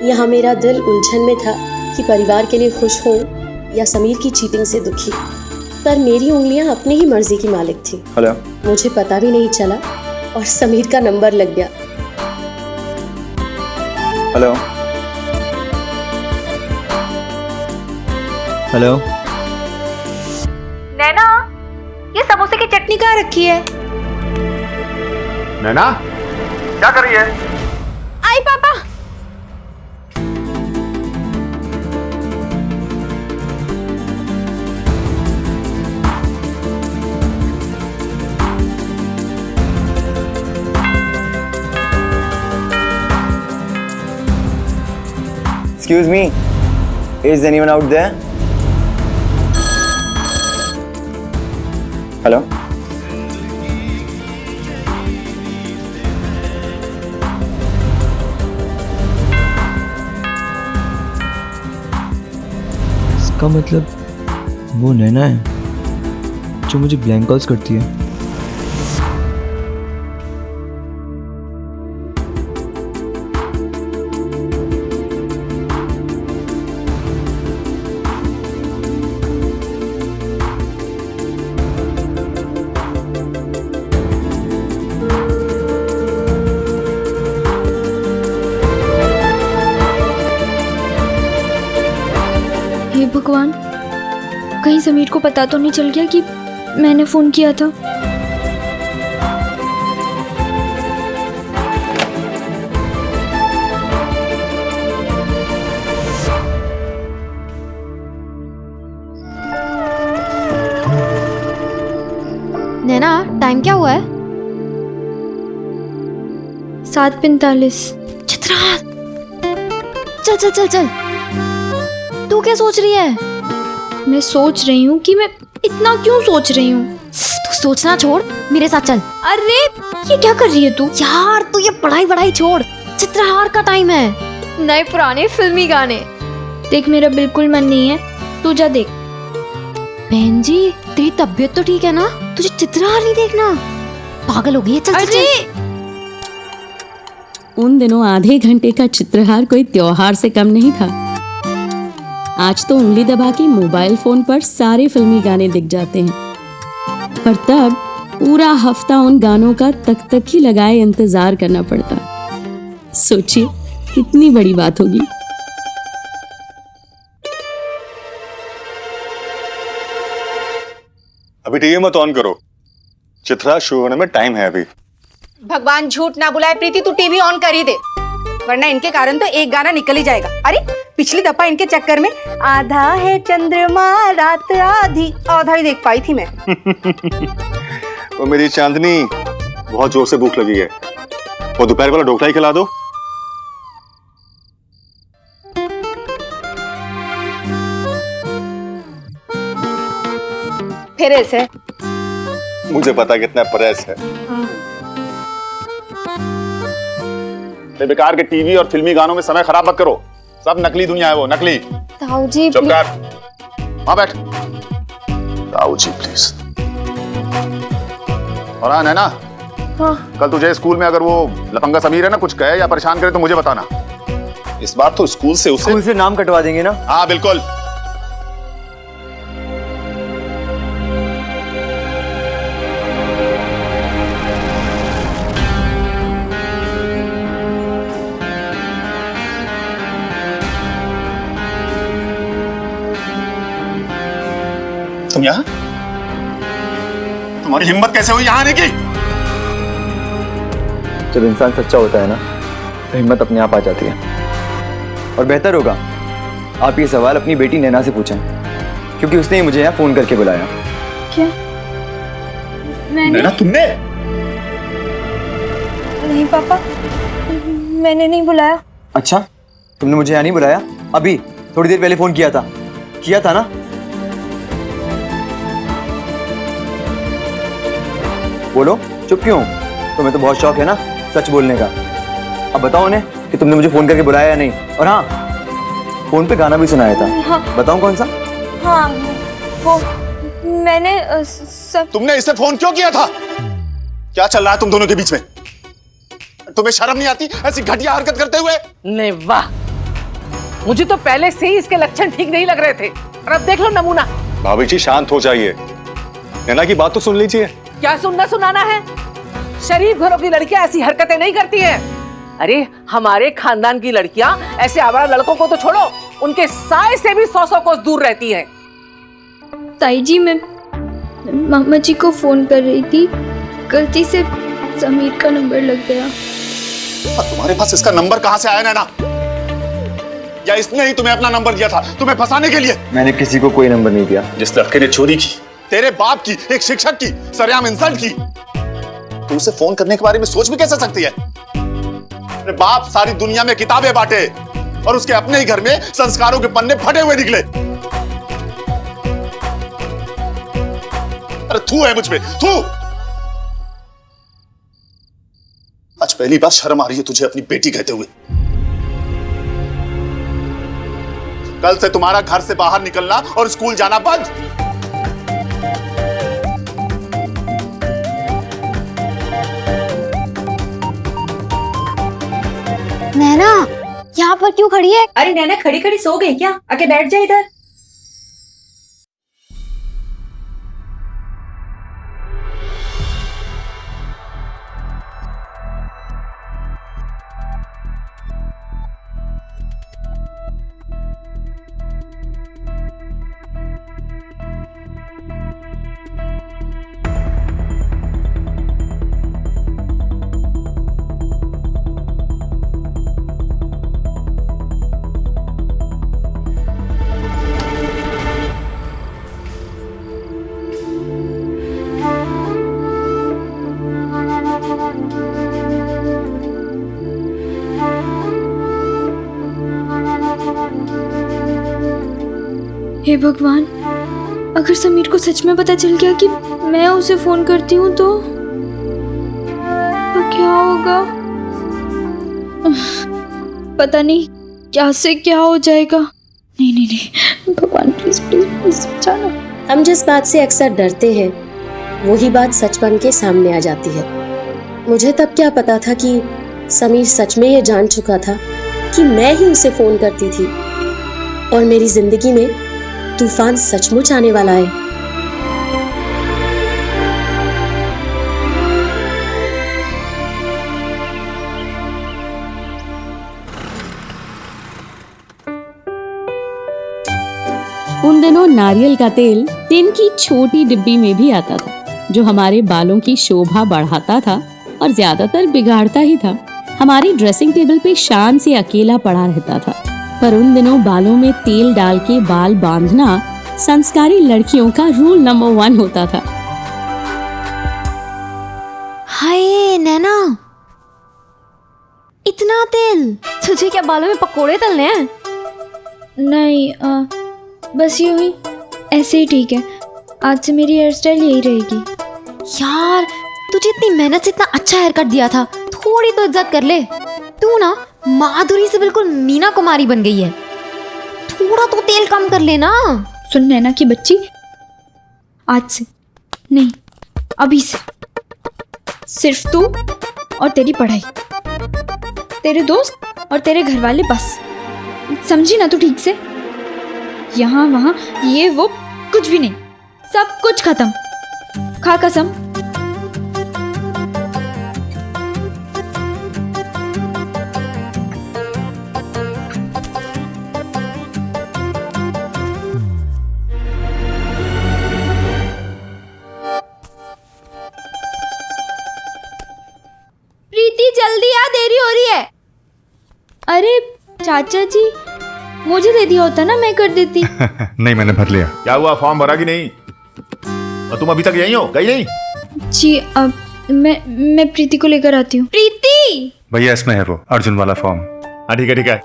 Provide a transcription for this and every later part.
यहाँ मेरा दिल उलझन में था कि परिवार के लिए खुश हूँ या समीर की चीटिंग से दुखी। पर मेरी उंगलियां अपनी ही मर्जी की मालिक थी। हेलो। मुझे पता भी नहीं चला और समीर का नंबर लग गया। Hello hello. नैना, ये समोसे की चटनी कहाँ रखी है? नैना, क्या कर रही है? आई पापा। Excuse me, is anyone out there? Hello. इसका मतलब वो नैना है जो मुझे ब्लैंक कॉल्स करती है। हे भगवान, कहीं समीर को पता तो नहीं चल गया कि मैंने फोन किया था। नैना, टाइम क्या हुआ है? 7:45। चित्रा, चल चल चल चल। तू क्या सोच रही है? मैं सोच रही हूँ कि मैं इतना क्यों सोच रही हूँ। तू सोचना छोड़, मेरे साथ चल। अरे ये क्या कर रही है तू? यार तू ये पढ़ाई छोड़, चित्रहार का टाइम है। नए पुराने फिल्मी गाने देख, मेरा बिल्कुल मन नहीं है, तू जा देख। बहन जी, तेरी तबीयत तो ठीक है ना? तुझे चित्रहार नहीं देखना? पागल हो गई है। चल चल चल। उन दिनों आधे घंटे का चित्रहार कोई त्योहार से कम नहीं था। आज तो उंगली दबा के मोबाइल फोन पर सारे फिल्मी गाने दिख जाते हैं, पर तब पूरा हफ्ता उन गानों का तक ही लगाए इंतजार करना पड़ता। सोचिए कितनी बड़ी बात होगी। अभी टीवी मत ऑन करो, चित्रा शुरू होने में टाइम है अभी। भगवान झूठ ना बुलाए प्रीति, तू टीवी ऑन कर ही दे, वरना इनके कारण तो एक गाना निकल ही जाएगा। अरे पिछली दफा इनके चक्कर में आधा है चंद्रमा रात आधा ही देख पाई थी मैं। वो मेरी चांदनी, बहुत जोर से भूख लगी है, वो दोपहर वाला ढोकला ही खिला दो। फिर ऐसे मुझे पता कितना प्रेस है। बेकार के टीवी और फिल्मी गानों में समय खराब मत करो, सब नकली दुनिया है वो, नकली। ताऊ जी चुप कर, वहां बैठ। ताऊ जी प्लीज। और हाँ नैना, कल तुझे स्कूल में अगर वो लफंगा समीर है ना कुछ कहे या परेशान करे तो मुझे बताना। इस बार तो स्कूल से नाम कटवा देंगे ना? हाँ बिल्कुल। तुम यहाँ? तुम्हारी हिम्मत कैसे हुई यहाँ आने की? जब इंसान सच्चा होता है ना तो हिम्मत अपने आप आ जाती है। और बेहतर होगा आप ये सवाल अपनी बेटी नैना से पूछें, क्योंकि उसने ही मुझे यहाँ फोन करके बुलाया। क्या? मैंने? नैना तुमने? नहीं पापा, मैंने नहीं बुलाया। अच्छा, तुमने मुझे यहाँ नहीं बुलाया? अभी थोड़ी देर पहले फोन किया था ना? बोलो, चुप क्यों? तुम्हें तो बहुत शौक है ना सच बोलने का। अब बताओ उन्हें कि तुमने मुझे फोन करके बुलाया या नहीं। और हाँ, फोन पे गाना भी सुनाया था। हाँ। बताऊं कौन सा? हाँ, वो मैंने सब। तुमने इसे फोन क्यों किया था? क्या चल रहा है तुम दोनों के बीच में? तुम्हें शर्म नहीं आती ऐसी घटिया हरकत करते हुए? नहीं वाह, मुझे तो पहले से ही इसके लक्षण ठीक नहीं लग रहे थे, और अब देख लो नमूना। भाभी जी शांत हो जाइए, नैना की बात तो सुन लीजिए। क्या सुनना सुनाना है? शरीफ घरों की लड़कियां ऐसी हरकतें नहीं करती हैं। अरे हमारे खानदान की लड़कियां ऐसे आवारा लड़कों को तो छोड़ो, उनके साए से भी 100 कोस दूर रहती हैं। ताई जी, मैं मामा जी को फोन कर रही थी, गलती से समीर का नंबर लग गया। तुम्हारे पास इसका नंबर कहां से आया नैना? या इसने ही तुम्हें अपना नंबर दिया था तुम्हें फंसाने के लिए? मैंने किसी को कोई नंबर नहीं दिया। जिस लड़के ने चोरी की, तेरे बाप की, एक शिक्षक की सरेआम इंसल्ट की, तू उसे फोन करने के बारे में सोच भी कैसे सकती है? तेरे बाप सारी दुनिया में किताबें बांटे और उसके अपने ही घर में संस्कारों के पन्ने फटे हुए निकले। अरे थू है मुझ पे, थू। आज पहली बार शर्म आ रही है तुझे अपनी बेटी कहते हुए। कल से तुम्हारा घर से बाहर निकलना और स्कूल जाना बंद। नैना यहाँ पर क्यों खड़ी है? अरे नैना खड़ी खड़ी सो गई क्या? आके बैठ जा इधर। हे भगवान, अगर समीर को सच में पता चल गया कि मैं उसे फोन करती हूँ तो क्या होगा? पता नहीं क्या से क्या हो जाएगा। नहीं नहीं नहीं, भगवान प्लीज प्लीज प्लीज बचाना। हम जिस बात से अक्सर डरते हैं वही बात सच बन के सामने आ जाती है। मुझे तब क्या पता था कि समीर सच में ये जान चुका था कि मैं ही उसे फोन करती थी और मेरी जिंदगी में तूफान सचमुच आने वाला है। उन दिनों नारियल का तेल टिन की छोटी डिब्बी में भी आता था, जो हमारे बालों की शोभा बढ़ाता था और ज्यादातर बिगाड़ता ही था। हमारी ड्रेसिंग टेबल पे शान से अकेला पड़ा रहता था, पर उन दिनों बालों में तेल डाल के बाल बांधना संस्कारी लड़कियों का रूल नंबर 1 होता था। हाय नैना, इतना तेल? तुझे क्या बालों में पकोड़े तलने हैं? नहीं, बस यूं ही, ऐसे ही ठीक है। आज से मेरी हेयर स्टाइल यही रहेगी। यार तुझे इतनी मेहनत से इतना अच्छा हेयर कट दिया था, थोड़ी तो इज्जत कर ले। तू ना माधुरी से बिल्कुल मीना कुमारी बन गई है। थोड़ा तो तेल कम कर लेना। सुन नैना की बच्ची, आज से नहीं, अभी से सिर्फ तू और तेरी पढ़ाई, तेरे दोस्त और तेरे घर वाले, बस। समझी ना तू ठीक से? यहाँ वहाँ ये वो कुछ भी नहीं, सब कुछ खत्म। खा कसम। प्रीति जल्दी आ, देरी हो रही है। अरे चाचा जी, मुझे दे दिया होता ना, मैं कर देती। नहीं, मैंने भर लिया। क्या हुआ, फॉर्म भरा कि नहीं? और तुम अभी तक यहीं हो, गई नहीं? जी, अब मैं प्रीति को लेकर आती हूँ। प्रीति! भैया इसमें है वो अर्जुन वाला फॉर्म। हाँ ठीक है ठीक है,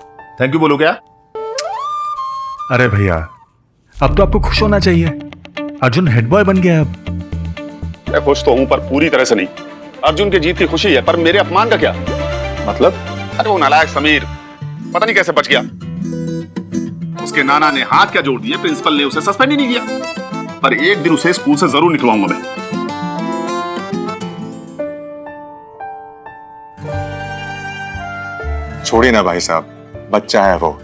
थैंक यू बोलो क्या? अरे भैया, अब तो आपको खुश होना चाहिए, अर्जुन हेड बॉय बन गया अब। मैं खुश तो हूं पर पूरी तरह से नहीं। अर्जुन की जीत की खुशी है, पर मेरे अपमान का क्या मतलब? अरे वो नालायक समीर पता नहीं कैसे बच गया। उसके नाना ने हाथ क्या जोड़ दिए, प्रिंसिपल ने उसे सस्पेंड ही नहीं किया। पर एक दिन उसे स्कूल से जरूर निकलवाऊंगा मैं। छोड़िए ना भाई साहब, बच्चा है वो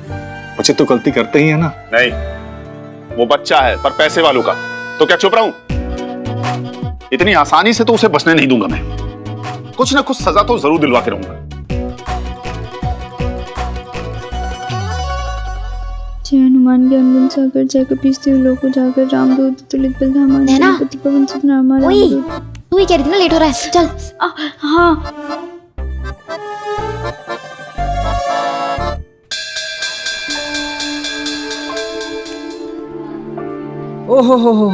बच्चे तो गलती करते ही है ना। नहीं, वो बच्चा है पर पैसे वालों का, तो क्या चुप रहूं? इतनी आसानी से तो उसे बचने नहीं दूंगा मैं। कुछ ना कुछ सजा तो जरूर दिलवा के रहूंगा। जय हनुमान ज्ञान गुण सागर, जय कपीस लोक जाकर, रामदूत तुलित बल धामा, नैना। पति पवन सुत नामा, ओए, रामदूत। तू ही कह रही थी ना लेट हो रहा है, चल। हाँ। ओहो हो,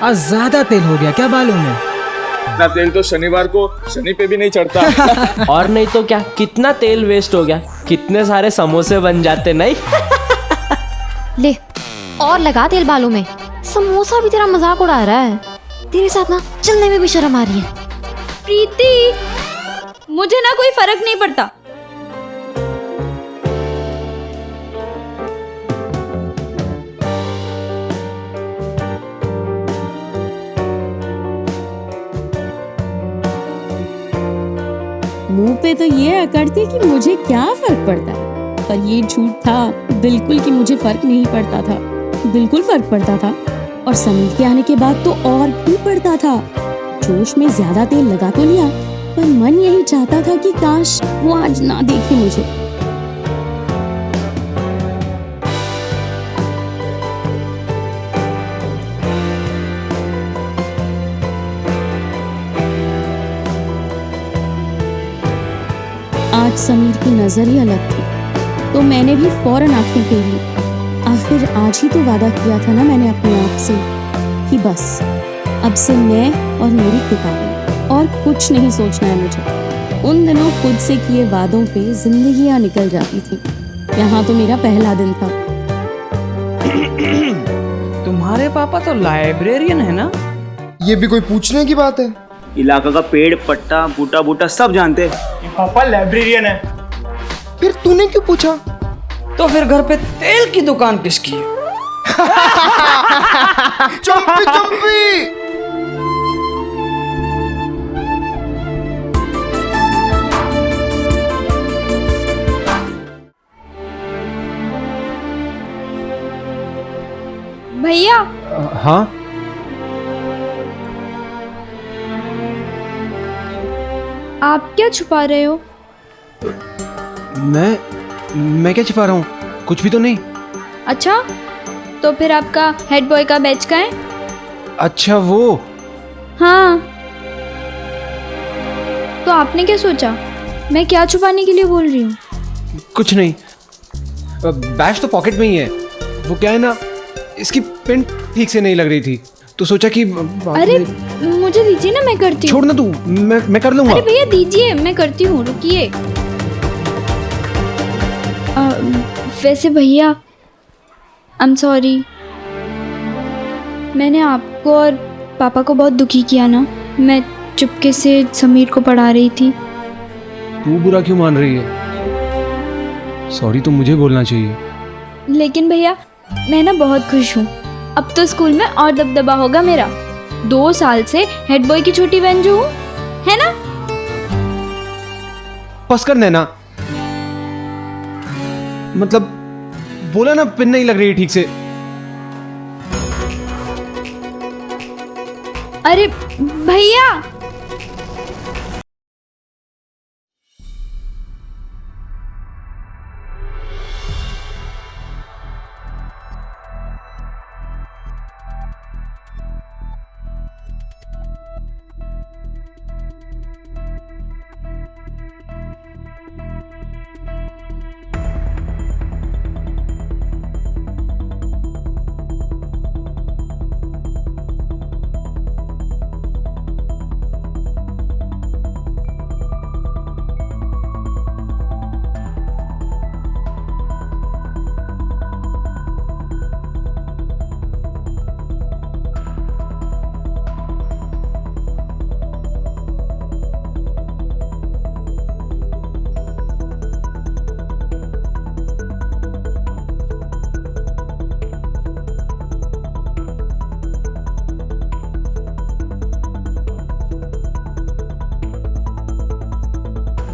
आज ज्यादा तेल हो गया क्या बालों में? इतना तेल तो शनिवार को शनि पे भी नहीं चढ़ता। और नहीं तो क्या, कितना तेल वेस्ट हो गया, कितने सारे समोसे बन जाते नहीं। ले और लगा तेल बालों में। समोसा भी तेरा मजाक उड़ा रहा है। तेरे साथ ना चलने में भी शर्म आ रही है। प्रीति, मुझे ना कोई फर्क नहीं पड़ता। मुंह पे तो ये अकड़ती कि मुझे क्या फर्क पड़ता है, पर ये झूठ था बिल्कुल कि मुझे फर्क नहीं पड़ता था। बिल्कुल फर्क पड़ता था, और समीर के आने के बाद तो और भी पड़ता था। जोश में ज्यादा तेल लगा तो लिया, पर मन यही चाहता था कि काश वो आज ना देखे मुझे। आज समीर की नजर ही अलग थी, तो मैंने भी फौरन आंखें फेर ली। आखिर आज ही तो वादा किया था ना मैंने अपने आप से कि बस अब से मैं और मेरी किताबें, और कुछ नहीं सोचना है मुझे। उन दिनों खुद से किए वादों पे जिंदगियां निकल जाती थी। यहाँ तो मेरा पहला दिन था। तुम्हारे पापा तो लाइब्रेरियन है ना? ये भी कोई पूछने की बात है? इलाका का पेड़ पट्टा बूटा बूटा सब जानते हैं। पापा लाइब्रेरियन है। फिर तूने क्यों पूछा? तो फिर घर पे तेल की दुकान किसकी है? चंपी चंपी। भैया, हाँ आप क्या छुपा रहे हो? मैं क्या छिपा रहा हूँ? कुछ भी तो नहीं। अच्छा, तो फिर आपका हेड बॉय का बैच का है? अच्छा वो। हाँ, तो आपने क्या सोचा मैं क्या छुपाने के लिए बोल रही हूँ? कुछ नहीं, बैच तो पॉकेट में ही है। वो क्या है ना, इसकी पेन ठीक से नहीं लग रही थी, तो सोचा कि अरे मुझे दीजिए ना, मैं करती हूँ। छोड़ ना तू, मैं कर लूंगा। अरे भैया दीजिए, मैं करती हूँ, रुकिए। वैसे भैया आई एम सॉरी, मैंने आपको और पापा को बहुत दुखी किया ना। मैं चुपके से समीर को पढ़ा रही थी। तू बुरा क्यों मान रही है? सॉरी तो मुझे बोलना चाहिए। लेकिन भैया मैं ना बहुत खुश हूँ। अब तो स्कूल में और दबदबा होगा मेरा। 2 साल से हेड बॉय की छोटी बहन जो हूँ, है ना? बस कर नैना, मतलब बोला ना पिन नहीं लग रही ठीक से। अरे भैया,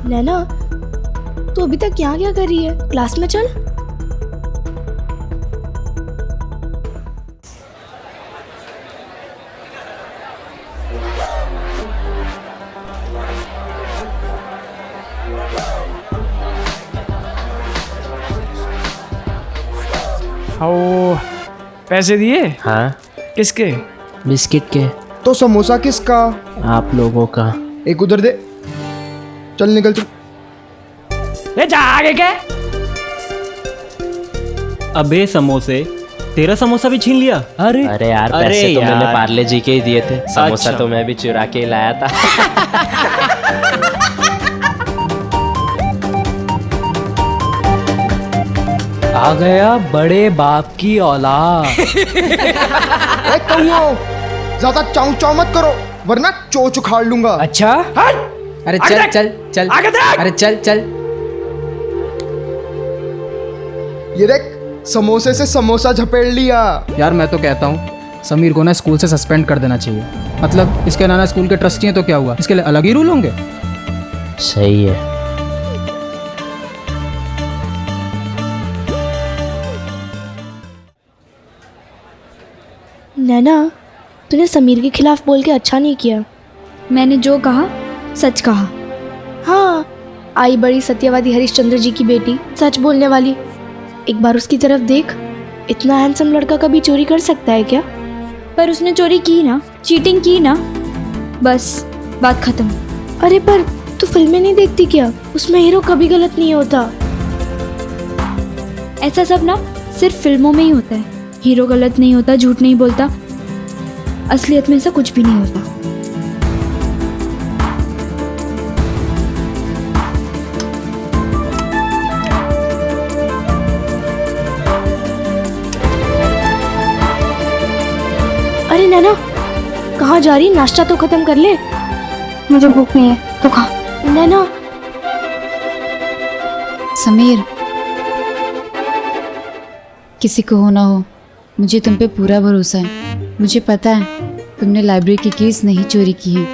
नैना, तू अभी तक यहाँ क्या कर रही है? क्लास में चल। ओ, पैसे दिए? हाँ, किसके? बिस्किट के। तो समोसा किसका? आप लोगों का। एक उधर दे। चल निकल तू। ले जा आगे के। अबे समोसे, तेरा समोसा भी छीन लिया? अरे यार, पैसे तो मैंने पार्ले जी के ही दिए थे। समोसा अच्छा। तो मैं भी चुरा के ही लाया था। आ गया बड़े बाप की औलाद। ए कौओ, ज्यादा चाऊ चाऊ मत करो वरना चोच उखाड़ लूंगा। अच्छा? अरे चल चल चल, अरे चल चल। ये देख, समोसे से समोसा झपेड़ लिया। यार मैं तो कहता हूँ समीर को ना स्कूल से सस्पेंड कर देना चाहिए। मतलब इसके नाना स्कूल के ट्रस्टी हैं तो क्या हुआ, इसके लिए अलग ही रूल होंगे। सही है। नैना, तूने समीर के खिलाफ बोल के अच्छा नहीं किया। मैंने जो कहा सच कहा। हाँ, आई बड़ी सत्यवादी हरिश्चंद्र जी की बेटी, सच बोलने वाली। एक बार उसकी तरफ देख, इतना हैंडसम लड़का कभी चोरी कर सकता है क्या? पर उसने चोरी की ना, चीटिंग की ना, बस बात खत्म। अरे पर तू फिल्में नहीं देखती क्या? उसमें हीरो कभी गलत नहीं होता। ऐसा सब ना सिर्फ फिल्मों में ही होता है। हीरो गलत नहीं होता, झूठ नहीं बोलता, असलियत में ऐसा कुछ भी नहीं होता। अरे नैना, कहाँ जा रही? नाश्ता तो खत्म कर ले। मुझे भूख नहीं है तो खा। नैना। समीर, किसी को हो ना हो, मुझे तुम पे पूरा भरोसा है। मुझे पता है तुमने लाइब्रेरी की कीज नहीं चोरी की है।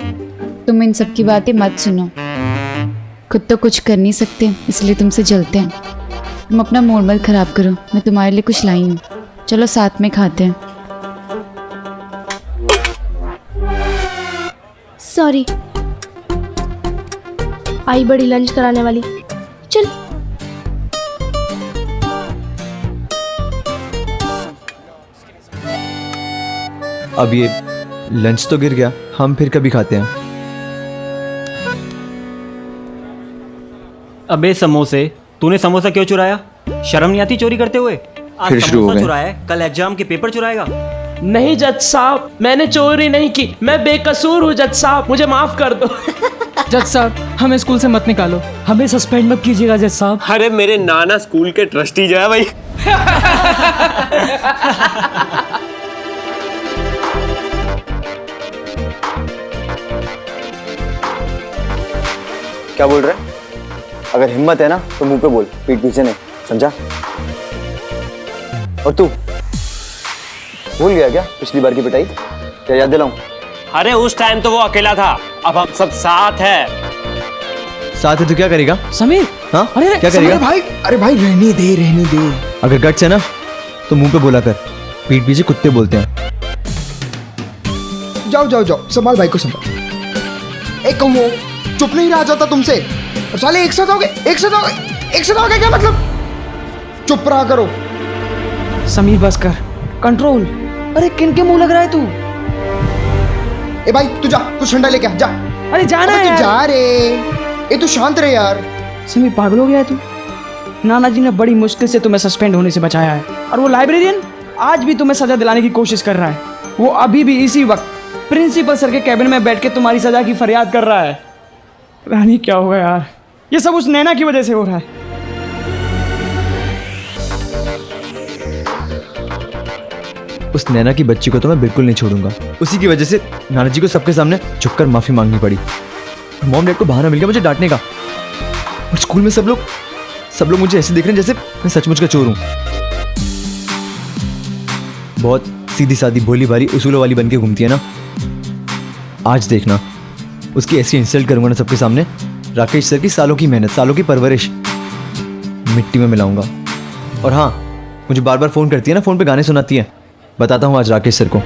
तुम इन सब की बातें मत सुनो। खुद तो कुछ कर नहीं सकते, इसलिए तुमसे जलते हैं। तुम अपना मूड मत खराब करो, मैं तुम्हारे लिए कुछ लाई हूँ। चलो साथ में खाते हैं। सॉरी, आई बड़ी लंच कराने वाली। चल। अब ये लंच तो गिर गया, हम फिर कभी खाते हैं। अबे समोसे, तूने समोसा क्यों चुराया? शर्म नहीं आती चोरी करते हुए? आज फिर शुरू हो समोसा गए। चुराया है, कल एग्जाम के पेपर चुराएगा। नहीं जज साहब, मैंने चोरी नहीं की, मैं बेकसूर हूँ जज साहब, मुझे माफ कर दो। जज साहब, हमें स्कूल से मत निकालो। हमें सस्पेंड मत कीजिएगा जज साहब। अरे मेरे नाना स्कूल के ट्रस्टी जो है भाई। क्या बोल रहे हैं? अगर हिम्मत है ना तो मुंह पे बोल, पीठ पीछे नहीं, समझा? और तू भूल गया क्या पिछली बार की पिटाई? क्या याद दिलाऊं? अरे उस टाइम तो वो अकेला था, अब हम सब साथ हैं। साथ है तो क्या करेगा? समीर, हाँ अरे क्या करेगा? अरे भाई रहने दे रहने दे। अगर गट्स है ना तो मुंह पे बोला कर, पीठ पीछे कुत्ते बोलते हैं। जाओ जाओ जाओ, संभाल भाई को संभाल। एक कौओ, चुप नहीं रहा जाता तुमसे। और साले एक साथ आओगे, एक साथ आओगे, एक साथ आओगे क्या मतलब? चुप रहा करो। समीर बस कर, कंट्रोल। अरे किन के मुंह लग रहा है तू? ए भाई तू जा, कुछ ठंडा लेके आ, जा। अरे जाना अबे है तू यार। जा रे। ए तू शांत रहे यार। समीर पागल हो गया है तू? नाना जी ने बड़ी मुश्किल से तुम्हें सस्पेंड होने से बचाया है, और वो लाइब्रेरियन आज भी तुम्हें सजा दिलाने की कोशिश कर रहा है। वो अभी भी इसी वक्त प्रिंसिपल सर के कैबिन में बैठ के तुम्हारी सजा की फरियाद कर रहा है। रानी क्या होगा यार, ये सब उस नैना की वजह से हो रहा है। उस नैना की बच्ची को तो मैं बिल्कुल नहीं छोड़ूंगा। उसी की वजह से नाना जी को सबके सामने झुककर माफी मांगनी पड़ी। मॉम डैड को बहाना मिल गया मुझे डांटने का। और स्कूल में सब लोग मुझे ऐसे देख रहे हैं जैसे मैं सचमुच का चोर हूं। बहुत सीधी सादी भोली भाली उसूलों वाली बन के घूमती है ना। आज देखना उसकी ऐसी इंसल्ट करूंगा ना सबके सामने। राकेश सर की सालों की मेहनत, सालों की परवरिश मिट्टी में मिलाऊंगा। और हाँ, मुझे बार बार फ़ोन करती है ना, फ़ोन पे गाने सुनाती है। बताता हूँ आज राकेश सर को।